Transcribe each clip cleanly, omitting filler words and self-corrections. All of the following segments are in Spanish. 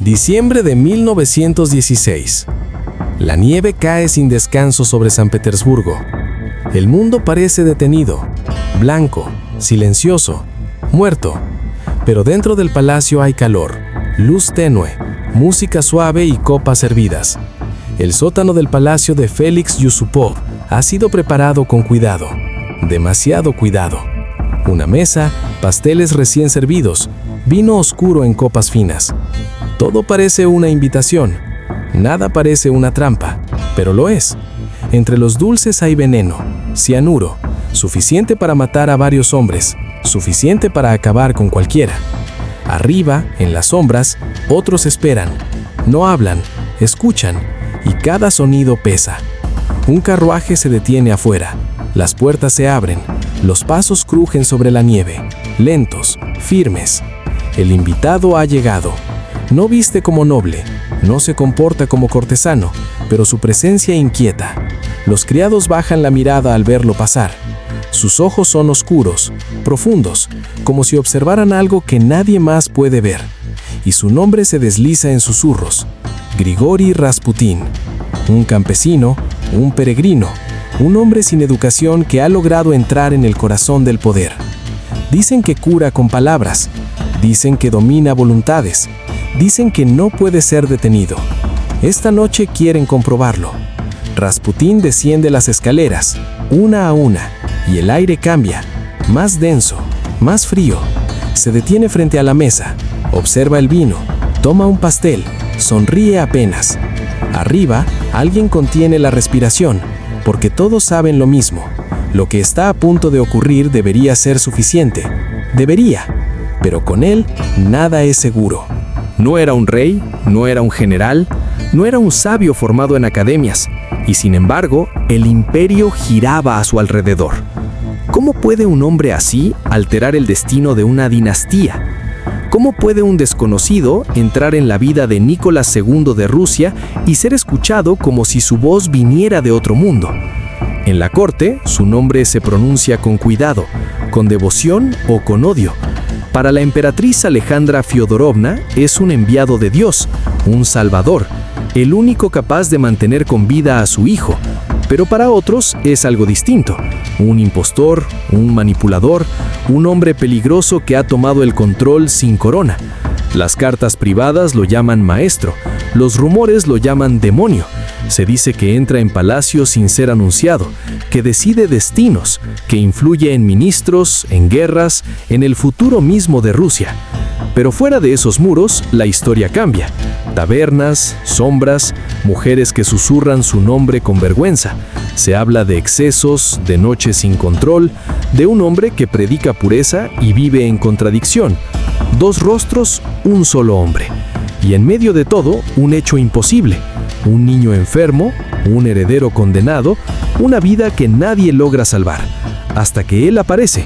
Diciembre de 1916. La nieve cae sin descanso sobre San Petersburgo. El mundo parece detenido, blanco, silencioso, muerto. Pero dentro del palacio hay calor, luz tenue, música suave y copas servidas. El sótano del palacio de Félix Yusupov ha sido preparado con cuidado, demasiado cuidado. Una mesa, pasteles recién servidos, vino oscuro en copas finas. Todo parece una invitación, nada parece una trampa, pero lo es. Entre los dulces hay veneno, cianuro, suficiente para matar a varios hombres, suficiente para acabar con cualquiera. Arriba, en las sombras, otros esperan, no hablan, escuchan, y cada sonido pesa. Un carruaje se detiene afuera, las puertas se abren, los pasos crujen sobre la nieve, lentos, firmes. El invitado ha llegado. No viste como noble, no se comporta como cortesano, pero su presencia inquieta. Los criados bajan la mirada al verlo pasar. Sus ojos son oscuros, profundos, como si observaran algo que nadie más puede ver. Y su nombre se desliza en susurros. Grigori Rasputin. Un campesino, un peregrino, un hombre sin educación que ha logrado entrar en el corazón del poder. Dicen que cura con palabras, dicen que domina voluntades, dicen que no puede ser detenido. Esta noche quieren comprobarlo. Rasputin desciende las escaleras, una a una, y el aire cambia, más denso, más frío. Se detiene frente a la mesa, observa el vino, toma un pastel, sonríe apenas. Arriba, alguien contiene la respiración, porque todos saben lo mismo. Lo que está a punto de ocurrir debería ser suficiente. Debería, pero con él nada es seguro. No era un rey, no era un general, no era un sabio formado en academias, y sin embargo, el imperio giraba a su alrededor. ¿Cómo puede un hombre así alterar el destino de una dinastía? ¿Cómo puede un desconocido entrar en la vida de Nicolás II de Rusia y ser escuchado como si su voz viniera de otro mundo? En la corte, su nombre se pronuncia con cuidado, con devoción o con odio. Para la emperatriz Alejandra Fyodorovna es un enviado de Dios, un salvador, el único capaz de mantener con vida a su hijo. Pero para otros es algo distinto, un impostor, un manipulador, un hombre peligroso que ha tomado el control sin corona. Las cartas privadas lo llaman maestro, los rumores lo llaman demonio. Se dice que entra en palacio sin ser anunciado, que decide destinos, que influye en ministros, en guerras, en el futuro mismo de Rusia. Pero fuera de esos muros, la historia cambia. Tabernas, sombras, mujeres que susurran su nombre con vergüenza. Se habla de excesos, de noches sin control, de un hombre que predica pureza y vive en contradicción. Dos rostros, un solo hombre. Y en medio de todo, un hecho imposible. Un niño enfermo, un heredero condenado, una vida que nadie logra salvar, hasta que él aparece.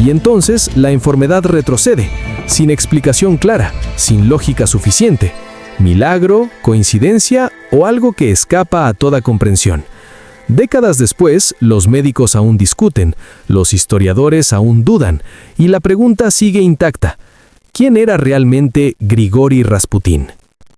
Y entonces la enfermedad retrocede, sin explicación clara, sin lógica suficiente. Milagro, coincidencia o algo que escapa a toda comprensión. Décadas después, los médicos aún discuten, los historiadores aún dudan, y la pregunta sigue intacta. ¿Quién era realmente Grigori Rasputin?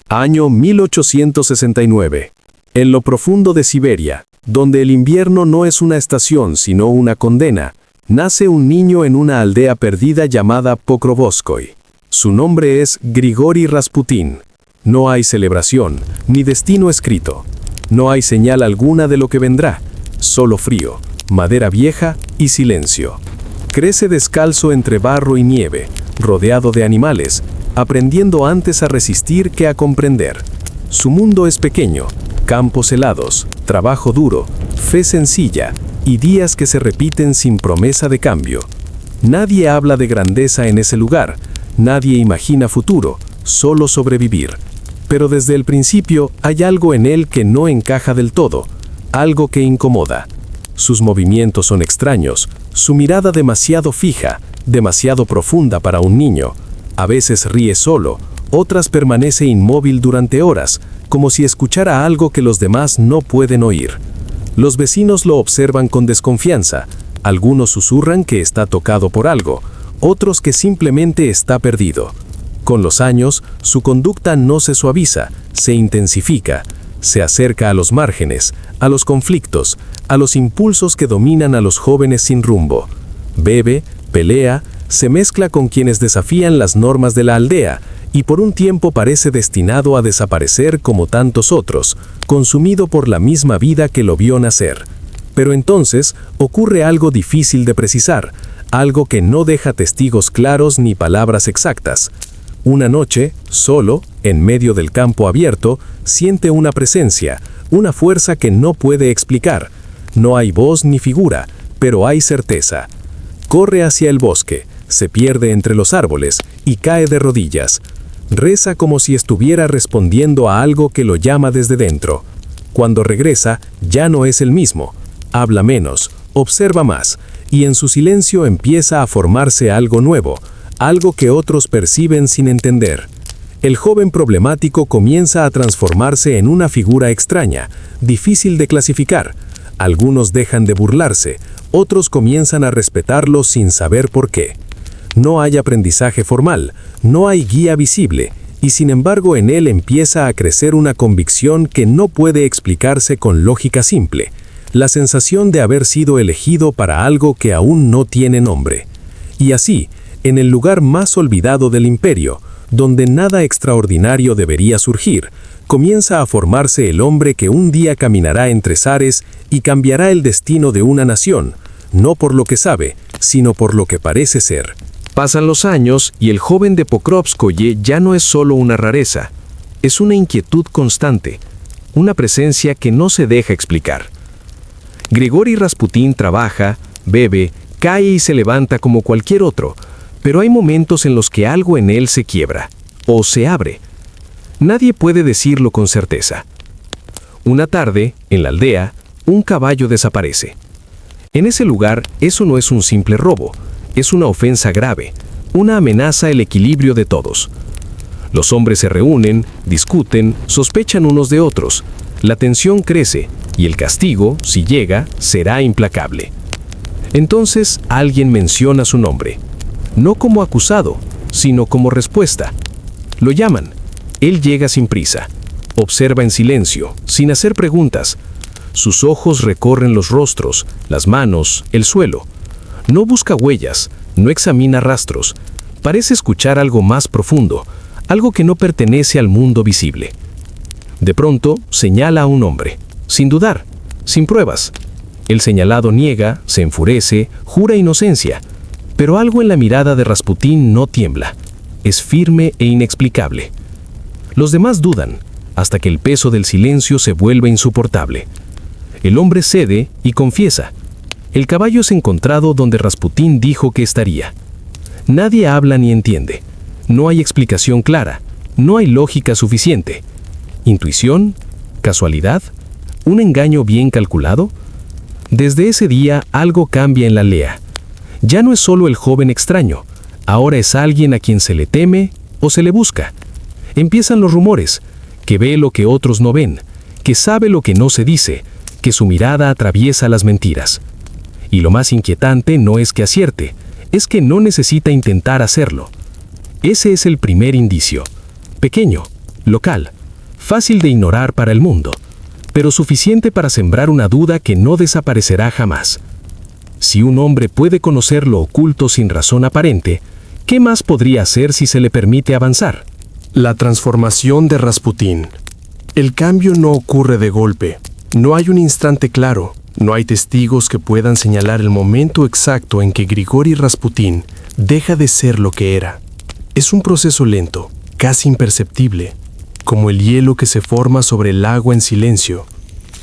Año 1869. En lo profundo de Siberia, donde el invierno no es una estación sino una condena, nace un niño en una aldea perdida llamada Pokrovskoy. Su nombre es Grigori Rasputin. No hay celebración, ni destino escrito. No hay señal alguna de lo que vendrá, solo frío, madera vieja y silencio. Crece descalzo entre barro y nieve, rodeado de animales, aprendiendo antes a resistir que a comprender. Su mundo es pequeño, campos helados, trabajo duro, fe sencilla y días que se repiten sin promesa de cambio. Nadie habla de grandeza en ese lugar, nadie imagina futuro, solo sobrevivir. Pero desde el principio hay algo en él que no encaja del todo, algo que incomoda. Sus movimientos son extraños, su mirada demasiado fija, demasiado profunda para un niño. A veces ríe solo, otras permanece inmóvil durante horas, como si escuchara algo que los demás no pueden oír. Los vecinos lo observan con desconfianza, algunos susurran que está tocado por algo, otros que simplemente está perdido. Con los años, su conducta no se suaviza, se intensifica, se acerca a los márgenes, a los conflictos, a los impulsos que dominan a los jóvenes sin rumbo. Bebe, pelea, se mezcla con quienes desafían las normas de la aldea y por un tiempo parece destinado a desaparecer como tantos otros, consumido por la misma vida que lo vio nacer. Pero entonces ocurre algo difícil de precisar, algo que no deja testigos claros ni palabras exactas. Una noche, solo, en medio del campo abierto, siente una presencia, una fuerza que no puede explicar. No hay voz ni figura, pero hay certeza. Corre hacia el bosque, se pierde entre los árboles y cae de rodillas. Reza como si estuviera respondiendo a algo que lo llama desde dentro. Cuando regresa, ya no es el mismo. Habla menos, observa más, y en su silencio empieza a formarse algo nuevo, algo que otros perciben sin entender. El joven problemático comienza a transformarse en una figura extraña, difícil de clasificar. Algunos dejan de burlarse, otros comienzan a respetarlo sin saber por qué. No hay aprendizaje formal, no hay guía visible, y sin embargo en él empieza a crecer una convicción que no puede explicarse con lógica simple, la sensación de haber sido elegido para algo que aún no tiene nombre. Y así, en el lugar más olvidado del imperio, donde nada extraordinario debería surgir, comienza a formarse el hombre que un día caminará entre zares y cambiará el destino de una nación, no por lo que sabe, sino por lo que parece ser. Pasan los años y el joven de Pokrovskoye ya no es solo una rareza, es una inquietud constante, una presencia que no se deja explicar. Grigori Rasputín trabaja, bebe, cae y se levanta como cualquier otro, pero hay momentos en los que algo en él se quiebra, o se abre. Nadie puede decirlo con certeza. Una tarde, en la aldea, un caballo desaparece. En ese lugar, eso no es un simple robo, es una ofensa grave, una amenaza al equilibrio de todos. Los hombres se reúnen, discuten, sospechan unos de otros. La tensión crece, y el castigo, si llega, será implacable. Entonces, alguien menciona su nombre. No como acusado, sino como respuesta. Lo llaman. Él llega sin prisa. Observa en silencio, sin hacer preguntas. Sus ojos recorren los rostros, las manos, el suelo. No busca huellas, no examina rastros. Parece escuchar algo más profundo, algo que no pertenece al mundo visible. De pronto, señala a un hombre, sin dudar, sin pruebas. El señalado niega, se enfurece, jura inocencia. Pero algo en la mirada de Rasputín no tiembla. Es firme e inexplicable. Los demás dudan, hasta que el peso del silencio se vuelve insoportable. El hombre cede y confiesa. El caballo es encontrado donde Rasputín dijo que estaría. Nadie habla ni entiende. No hay explicación clara. No hay lógica suficiente. ¿Intuición? ¿Casualidad? ¿Un engaño bien calculado? Desde ese día algo cambia en la aldea. Ya no es solo el joven extraño, ahora es alguien a quien se le teme o se le busca. Empiezan los rumores, que ve lo que otros no ven, que sabe lo que no se dice, que su mirada atraviesa las mentiras. Y lo más inquietante no es que acierte, es que no necesita intentar hacerlo. Ese es el primer indicio. Pequeño, local, fácil de ignorar para el mundo, pero suficiente para sembrar una duda que no desaparecerá jamás. Si un hombre puede conocer lo oculto sin razón aparente, ¿qué más podría hacer si se le permite avanzar? La transformación de Rasputín. El cambio no ocurre de golpe. No hay un instante claro. No hay testigos que puedan señalar el momento exacto en que Grigori Rasputín deja de ser lo que era. Es un proceso lento, casi imperceptible, como el hielo que se forma sobre el agua en silencio.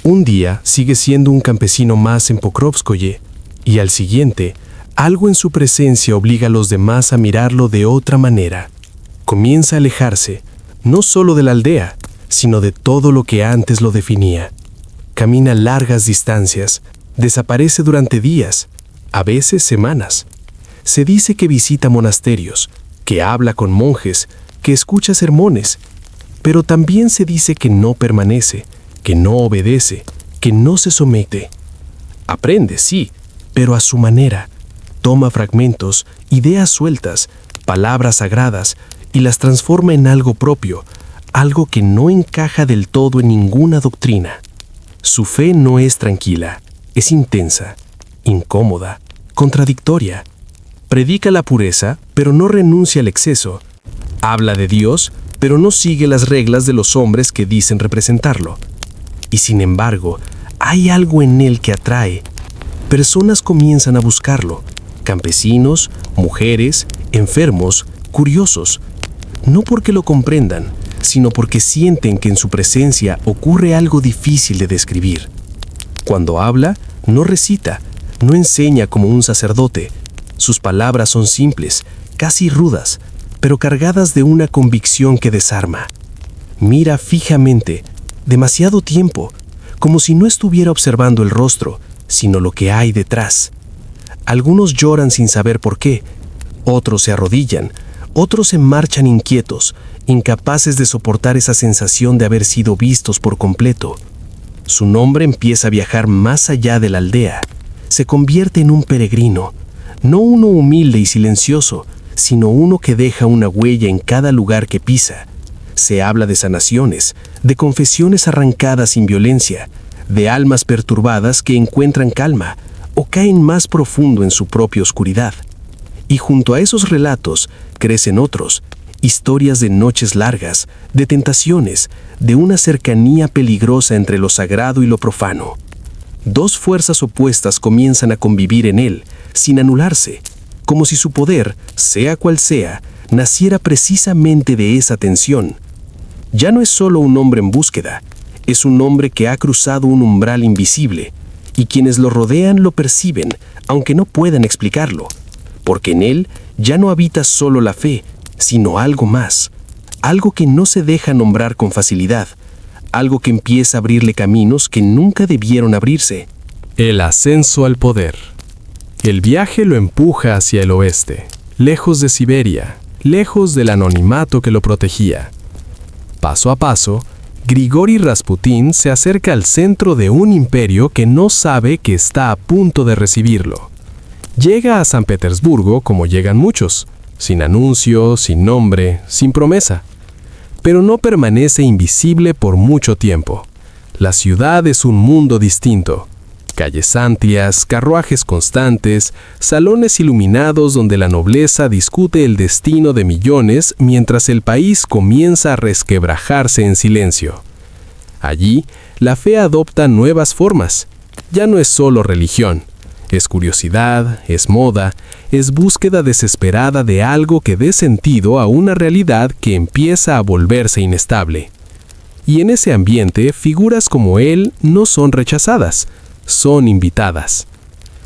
Un día sigue siendo un campesino más en Pokrovskoye, y al siguiente, algo en su presencia obliga a los demás a mirarlo de otra manera. Comienza a alejarse, no solo de la aldea, sino de todo lo que antes lo definía. Camina largas distancias, desaparece durante días, a veces semanas. Se dice que visita monasterios, que habla con monjes, que escucha sermones, pero también se dice que no permanece, que no obedece, que no se somete. Aprende, sí, pero a su manera. Toma fragmentos, ideas sueltas, palabras sagradas, y las transforma en algo propio, algo que no encaja del todo en ninguna doctrina. Su fe no es tranquila, es intensa, incómoda, contradictoria. Predica la pureza, pero no renuncia al exceso. Habla de Dios, pero no sigue las reglas de los hombres que dicen representarlo. Y sin embargo, hay algo en él que atrae. Personas comienzan a buscarlo. Campesinos, mujeres, enfermos, curiosos. No porque lo comprendan, sino porque sienten que en su presencia ocurre algo difícil de describir. Cuando habla, no recita, no enseña como un sacerdote. Sus palabras son simples, casi rudas, pero cargadas de una convicción que desarma. Mira fijamente, demasiado tiempo, como si no estuviera observando el rostro, sino lo que hay detrás. Algunos lloran sin saber por qué, otros se arrodillan, otros se marchan inquietos, incapaces de soportar esa sensación de haber sido vistos por completo. Su nombre empieza a viajar más allá de la aldea, se convierte en un peregrino, no uno humilde y silencioso, sino uno que deja una huella en cada lugar que pisa. Se habla de sanaciones, de confesiones arrancadas sin violencia, de almas perturbadas que encuentran calma o caen más profundo en su propia oscuridad. Y junto a esos relatos crecen otros, historias de noches largas, de tentaciones, de una cercanía peligrosa entre lo sagrado y lo profano. Dos fuerzas opuestas comienzan a convivir en él, sin anularse, como si su poder, sea cual sea, naciera precisamente de esa tensión. Ya no es solo un hombre en búsqueda, es un hombre que ha cruzado un umbral invisible, y quienes lo rodean lo perciben, aunque no puedan explicarlo, porque en él ya no habita solo la fe, sino algo más, algo que no se deja nombrar con facilidad, algo que empieza a abrirle caminos que nunca debieron abrirse. El ascenso al poder. El viaje lo empuja hacia el oeste, lejos de Siberia, lejos del anonimato que lo protegía. Paso a paso, Grigori Rasputín se acerca al centro de un imperio que no sabe que está a punto de recibirlo. Llega a San Petersburgo como llegan muchos, sin anuncio, sin nombre, sin promesa. Pero no permanece invisible por mucho tiempo. La ciudad es un mundo distinto. Calles amplias, carruajes constantes, salones iluminados donde la nobleza discute el destino de millones mientras el país comienza a resquebrajarse en silencio. Allí, la fe adopta nuevas formas. Ya no es solo religión. Es curiosidad, es moda, es búsqueda desesperada de algo que dé sentido a una realidad que empieza a volverse inestable. Y en ese ambiente, figuras como él no son rechazadas, son invitadas.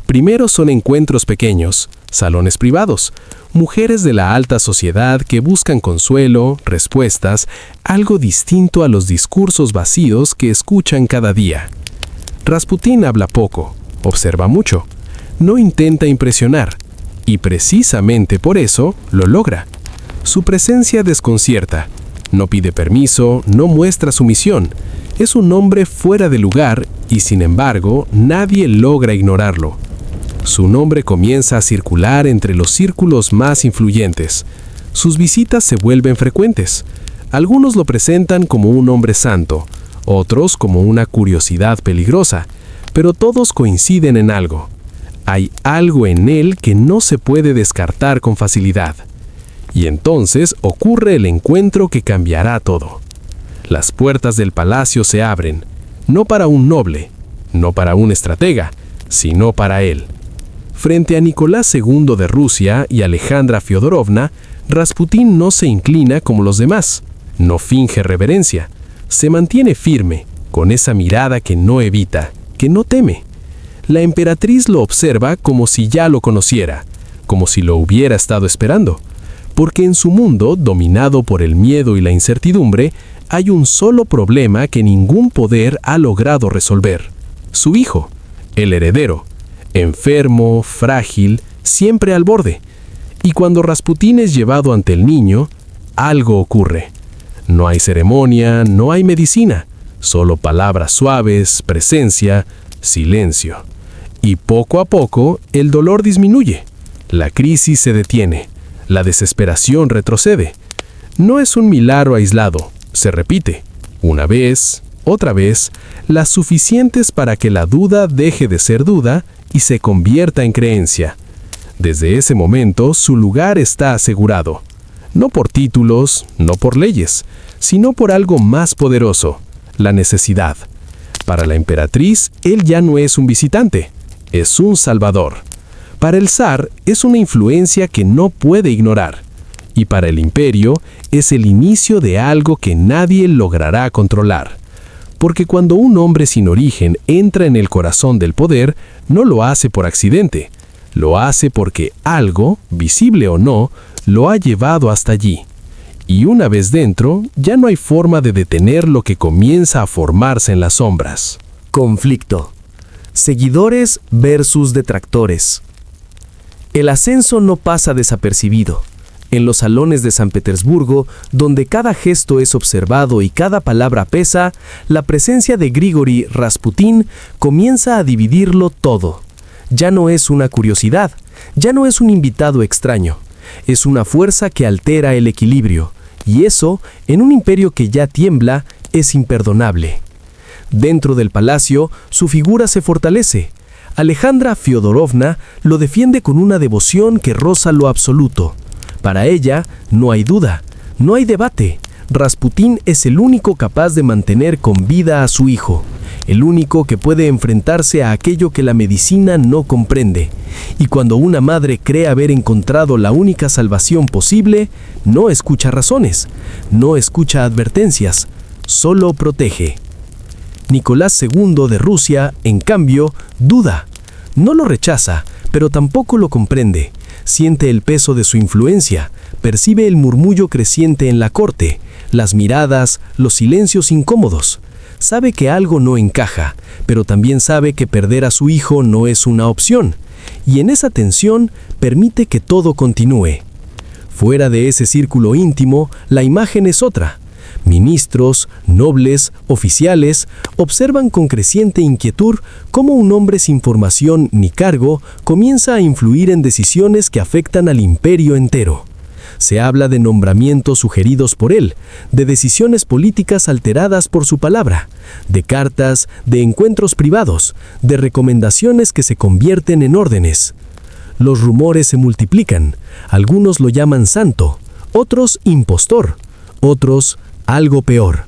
Primero son encuentros pequeños, salones privados, mujeres de la alta sociedad que buscan consuelo, respuestas, algo distinto a los discursos vacíos que escuchan cada día. Rasputín habla poco, observa mucho, no intenta impresionar, y precisamente por eso lo logra. Su presencia desconcierta, no pide permiso, no muestra sumisión, es un hombre fuera de lugar y sin embargo nadie logra ignorarlo. Su nombre comienza a circular entre los círculos más influyentes. Sus visitas se vuelven frecuentes. Algunos lo presentan como un hombre santo, otros como una curiosidad peligrosa, pero todos coinciden en algo. Hay algo en él que no se puede descartar con facilidad. Y entonces ocurre el encuentro que cambiará todo. Las puertas del palacio se abren, no para un noble, no para un estratega, sino para él. Frente a Nicolás II de Rusia y Alejandra Fyodorovna, Rasputín no se inclina como los demás, no finge reverencia, se mantiene firme, con esa mirada que no evita, que no teme. La emperatriz lo observa como si ya lo conociera, como si lo hubiera estado esperando, porque en su mundo, dominado por el miedo y la incertidumbre, hay un solo problema que ningún poder ha logrado resolver: su hijo, el heredero, enfermo, frágil, siempre al borde. Y cuando Rasputín es llevado ante el niño, algo ocurre. No hay ceremonia, no hay medicina, solo palabras suaves, presencia, silencio. Y poco a poco el dolor disminuye, la crisis se detiene, la desesperación retrocede. No es un milagro aislado, se repite, una vez, otra vez, las suficientes para que la duda deje de ser duda y se convierta en creencia. Desde ese momento, su lugar está asegurado. No por títulos, no por leyes, sino por algo más poderoso, la necesidad. Para la emperatriz, él ya no es un visitante, es un salvador. Para el zar, es una influencia que no puede ignorar. Y para el imperio, es el inicio de algo que nadie logrará controlar. Porque cuando un hombre sin origen entra en el corazón del poder, no lo hace por accidente. Lo hace porque algo, visible o no, lo ha llevado hasta allí. Y una vez dentro, ya no hay forma de detener lo que comienza a formarse en las sombras. Conflicto. Seguidores versus detractores. El ascenso no pasa desapercibido. En los salones de San Petersburgo, donde cada gesto es observado y cada palabra pesa, la presencia de Grigori Rasputin comienza a dividirlo todo. Ya no es una curiosidad, ya no es un invitado extraño. Es una fuerza que altera el equilibrio, y eso, en un imperio que ya tiembla, es imperdonable. Dentro del palacio, su figura se fortalece. Alejandra Fyodorovna lo defiende con una devoción que roza lo absoluto. Para ella, no hay duda, no hay debate. Rasputín es el único capaz de mantener con vida a su hijo, el único que puede enfrentarse a aquello que la medicina no comprende. Y cuando una madre cree haber encontrado la única salvación posible, no escucha razones, no escucha advertencias, solo protege. Nicolás II de Rusia, en cambio, duda. No lo rechaza, pero tampoco lo comprende. Siente el peso de su influencia, percibe el murmullo creciente en la corte, las miradas, los silencios incómodos. Sabe que algo no encaja, pero también sabe que perder a su hijo no es una opción. Y en esa tensión permite que todo continúe. Fuera de ese círculo íntimo, la imagen es otra. Ministros, nobles, oficiales observan con creciente inquietud cómo un hombre sin formación ni cargo comienza a influir en decisiones que afectan al imperio entero. Se habla de nombramientos sugeridos por él, de decisiones políticas alteradas por su palabra, de cartas, de encuentros privados, de recomendaciones que se convierten en órdenes. Los rumores se multiplican, algunos lo llaman santo, otros impostor, otros algo peor.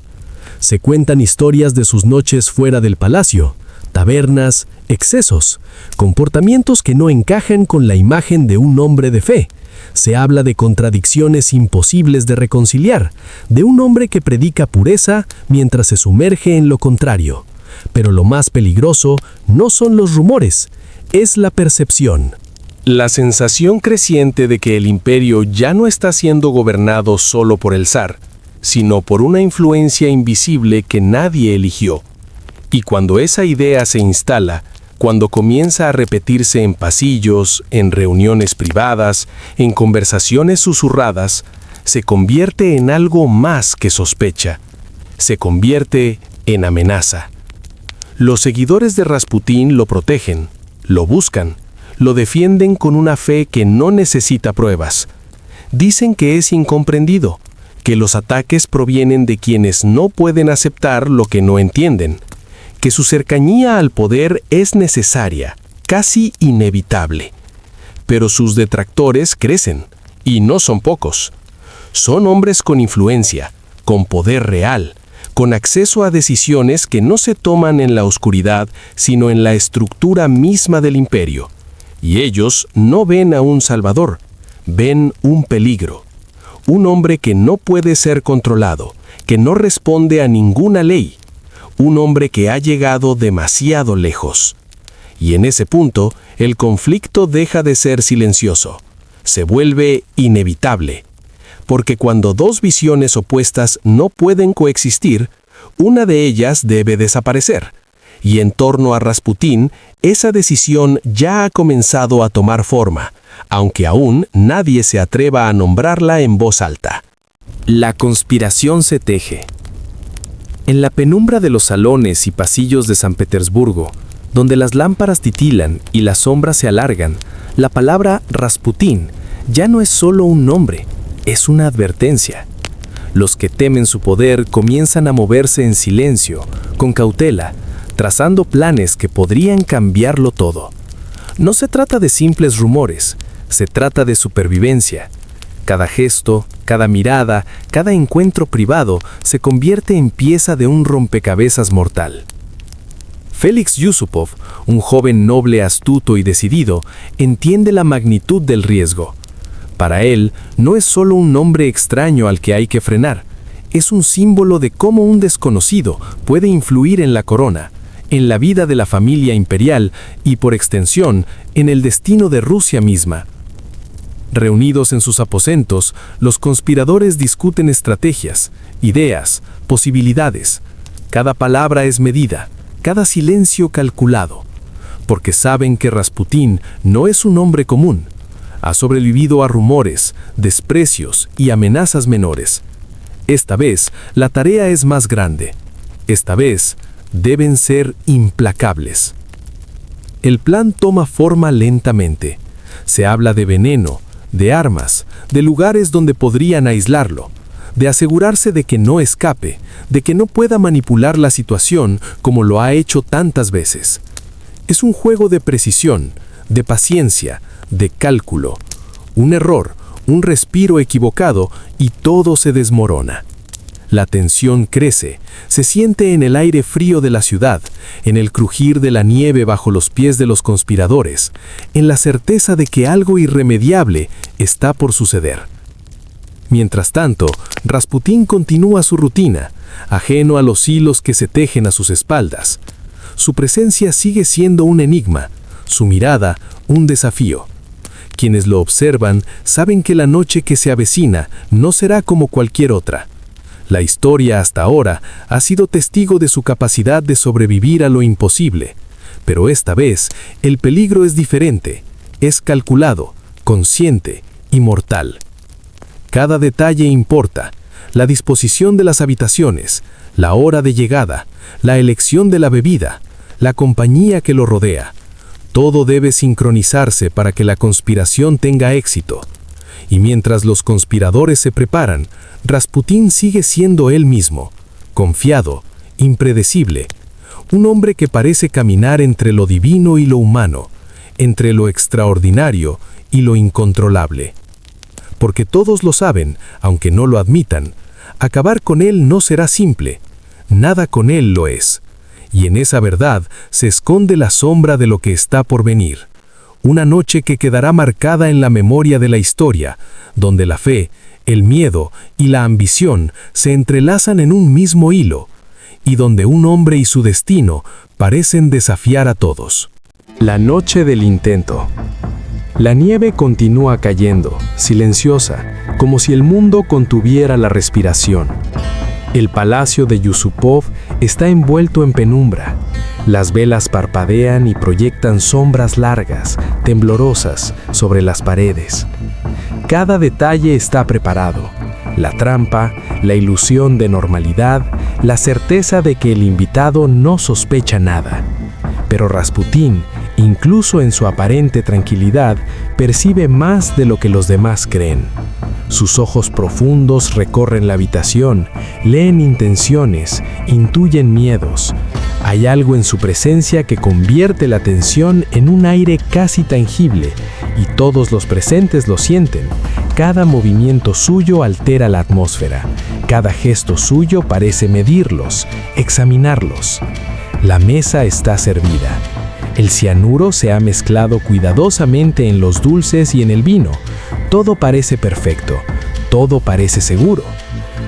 Se cuentan historias de sus noches fuera del palacio, tabernas, excesos, comportamientos que no encajan con la imagen de un hombre de fe. Se habla de contradicciones imposibles de reconciliar, de un hombre que predica pureza mientras se sumerge en lo contrario. Pero lo más peligroso no son los rumores, es la percepción. La sensación creciente de que el imperio ya no está siendo gobernado solo por el zar, sino por una influencia invisible que nadie eligió. Y cuando esa idea se instala, cuando comienza a repetirse en pasillos, en reuniones privadas, en conversaciones susurradas, se convierte en algo más que sospecha. Se convierte en amenaza. Los seguidores de Rasputín lo protegen, lo buscan, lo defienden con una fe que no necesita pruebas. Dicen que es incomprendido, que los ataques provienen de quienes no pueden aceptar lo que no entienden, que su cercanía al poder es necesaria, casi inevitable. Pero sus detractores crecen, y no son pocos. Son hombres con influencia, con poder real, con acceso a decisiones que no se toman en la oscuridad, sino en la estructura misma del imperio. Y ellos no ven a un salvador, ven un peligro. Un hombre que no puede ser controlado, que no responde a ninguna ley. Un hombre que ha llegado demasiado lejos. Y en ese punto, el conflicto deja de ser silencioso. Se vuelve inevitable. Porque cuando dos visiones opuestas no pueden coexistir, una de ellas debe desaparecer. Y en torno a Rasputín, esa decisión ya ha comenzado a tomar forma, aunque aún nadie se atreva a nombrarla en voz alta. La conspiración se teje. En la penumbra de los salones y pasillos de San Petersburgo, donde las lámparas titilan y las sombras se alargan, la palabra Rasputín ya no es solo un nombre, es una advertencia. Los que temen su poder comienzan a moverse en silencio, con cautela, trazando planes que podrían cambiarlo todo. No se trata de simples rumores, se trata de supervivencia. Cada gesto, cada mirada, cada encuentro privado se convierte en pieza de un rompecabezas mortal. Félix Yusupov, un joven noble, astuto y decidido, entiende la magnitud del riesgo. Para él, no es solo un nombre extraño al que hay que frenar, es un símbolo de cómo un desconocido puede influir en la corona, en la vida de la familia imperial y, por extensión, en el destino de Rusia misma. Reunidos en sus aposentos, los conspiradores discuten estrategias, ideas, posibilidades. Cada palabra es medida, cada silencio calculado, porque saben que Rasputín no es un hombre común. Ha sobrevivido a rumores, desprecios y amenazas menores. Esta vez, la tarea es más grande. Esta vez, deben ser implacables. El plan toma forma lentamente. Se habla de veneno, de armas, de lugares donde podrían aislarlo, de asegurarse de que no escape, de que no pueda manipular la situación como lo ha hecho tantas veces. Es un juego de precisión, de paciencia, de cálculo. Un error, un respiro equivocado y todo se desmorona. La tensión crece, se siente en el aire frío de la ciudad, en el crujir de la nieve bajo los pies de los conspiradores, en la certeza de que algo irremediable está por suceder. Mientras tanto, Rasputín continúa su rutina, ajeno a los hilos que se tejen a sus espaldas. Su presencia sigue siendo un enigma, su mirada un desafío. Quienes lo observan saben que la noche que se avecina no será como cualquier otra. La historia hasta ahora ha sido testigo de su capacidad de sobrevivir a lo imposible, pero esta vez el peligro es diferente, es calculado, consciente y mortal. Cada detalle importa, la disposición de las habitaciones, la hora de llegada, la elección de la bebida, la compañía que lo rodea. Todo debe sincronizarse para que la conspiración tenga éxito. Y mientras los conspiradores se preparan, Rasputín sigue siendo él mismo, confiado, impredecible, un hombre que parece caminar entre lo divino y lo humano, entre lo extraordinario y lo incontrolable. Porque todos lo saben, aunque no lo admitan, acabar con él no será simple, nada con él lo es. Y en esa verdad se esconde la sombra de lo que está por venir. Una noche que quedará marcada en la memoria de la historia, donde la fe, el miedo y la ambición se entrelazan en un mismo hilo, y donde un hombre y su destino parecen desafiar a todos. La noche del intento. La nieve continúa cayendo, silenciosa, como si el mundo contuviera la respiración. El palacio de Yusupov está envuelto en penumbra. Las velas parpadean y proyectan sombras largas, temblorosas, sobre las paredes. Cada detalle está preparado. La trampa, la ilusión de normalidad, la certeza de que el invitado no sospecha nada. Pero Rasputín, incluso en su aparente tranquilidad, percibe más de lo que los demás creen. Sus ojos profundos recorren la habitación, leen intenciones, intuyen miedos. Hay algo en su presencia que convierte la tensión en un aire casi tangible, y todos los presentes lo sienten. Cada movimiento suyo altera la atmósfera. Cada gesto suyo parece medirlos, examinarlos. La mesa está servida. El cianuro se ha mezclado cuidadosamente en los dulces y en el vino. Todo parece perfecto, todo parece seguro.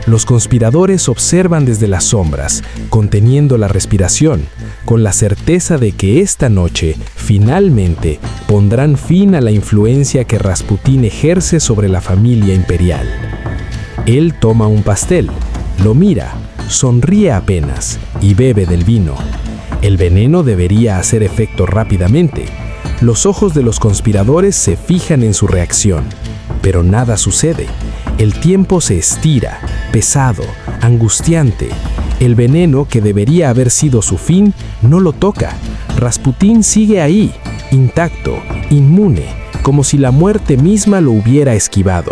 Los conspiradores observan desde las sombras, conteniendo la respiración, con la certeza de que esta noche, finalmente, pondrán fin a la influencia que Rasputín ejerce sobre la familia imperial. Él toma un pastel, lo mira, sonríe apenas y bebe del vino. El veneno debería hacer efecto rápidamente. Los ojos de los conspiradores se fijan en su reacción, pero nada sucede. El tiempo se estira, pesado, angustiante. El veneno, que debería haber sido su fin, no lo toca. Rasputín sigue ahí, intacto, inmune, como si la muerte misma lo hubiera esquivado.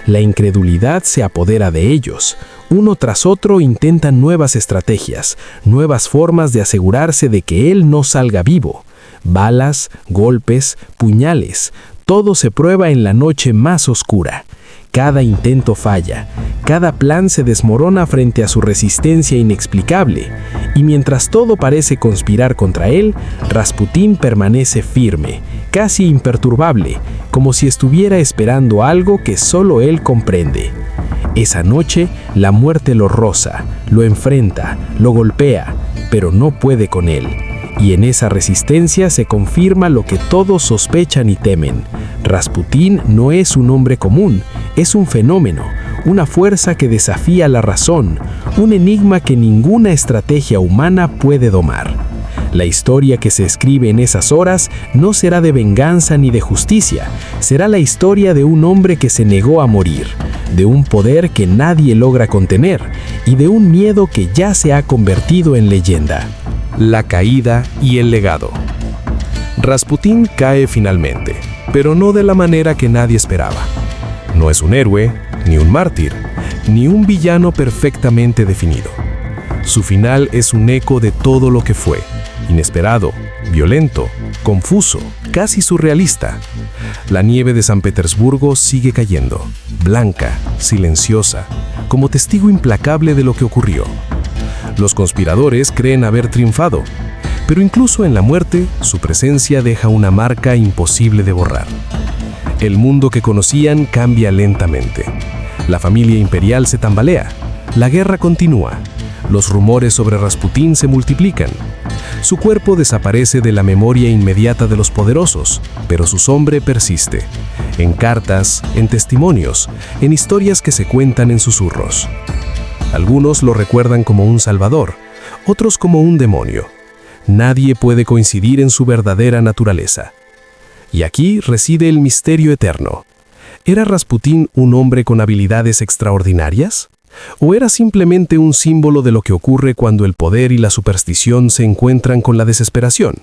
La incredulidad se apodera de ellos. Uno tras otro intentan nuevas estrategias, nuevas formas de asegurarse de que él no salga vivo. Balas, golpes, puñales, todo se prueba en la noche más oscura. Cada intento falla, cada plan se desmorona frente a su resistencia inexplicable, y mientras todo parece conspirar contra él, Rasputín permanece firme, casi imperturbable, como si estuviera esperando algo que solo él comprende. Esa noche, la muerte lo roza, lo enfrenta, lo golpea, pero no puede con él. Y en esa resistencia se confirma lo que todos sospechan y temen. Rasputín no es un hombre común, es un fenómeno, una fuerza que desafía la razón, un enigma que ninguna estrategia humana puede domar. La historia que se escribe en esas horas no será de venganza ni de justicia, será la historia de un hombre que se negó a morir, de un poder que nadie logra contener y de un miedo que ya se ha convertido en leyenda. La caída y el legado. Rasputín cae finalmente, pero no de la manera que nadie esperaba. No es un héroe, ni un mártir, ni un villano perfectamente definido. Su final es un eco de todo lo que fue, inesperado, violento, confuso, casi surrealista. La nieve de San Petersburgo sigue cayendo, blanca, silenciosa, como testigo implacable de lo que ocurrió. Los conspiradores creen haber triunfado, pero incluso en la muerte, su presencia deja una marca imposible de borrar. El mundo que conocían cambia lentamente. La familia imperial se tambalea. La guerra continúa. Los rumores sobre Rasputín se multiplican. Su cuerpo desaparece de la memoria inmediata de los poderosos, pero su sombra persiste. En cartas, en testimonios, en historias que se cuentan en susurros. Algunos lo recuerdan como un salvador, otros como un demonio. Nadie puede coincidir en su verdadera naturaleza. Y aquí reside el misterio eterno. ¿Era Rasputín un hombre con habilidades extraordinarias? ¿O era simplemente un símbolo de lo que ocurre cuando el poder y la superstición se encuentran con la desesperación?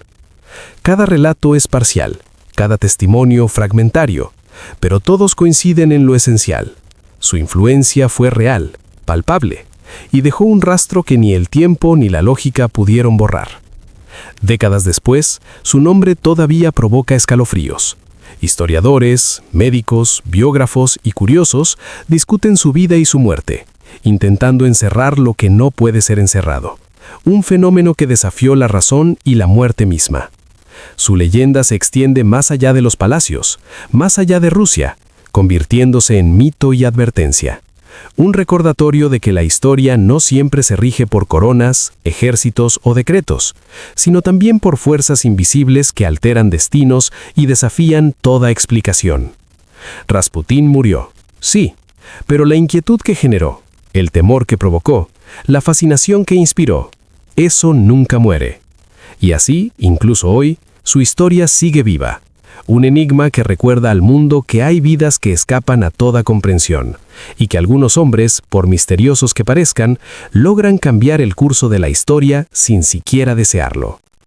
Cada relato es parcial, cada testimonio fragmentario, pero todos coinciden en lo esencial. Su influencia fue real, palpable, y dejó un rastro que ni el tiempo ni la lógica pudieron borrar. Décadas después, su nombre todavía provoca escalofríos. Historiadores, médicos, biógrafos y curiosos discuten su vida y su muerte, intentando encerrar lo que no puede ser encerrado. Un fenómeno que desafió la razón y la muerte misma. Su leyenda se extiende más allá de los palacios, más allá de Rusia, convirtiéndose en mito y advertencia. Un recordatorio de que la historia no siempre se rige por coronas, ejércitos o decretos, sino también por fuerzas invisibles que alteran destinos y desafían toda explicación. Rasputín murió, sí, pero la inquietud que generó, el temor que provocó, la fascinación que inspiró, eso nunca muere. Y así, incluso hoy, su historia sigue viva. Un enigma que recuerda al mundo que hay vidas que escapan a toda comprensión, y que algunos hombres, por misteriosos que parezcan, logran cambiar el curso de la historia sin siquiera desearlo.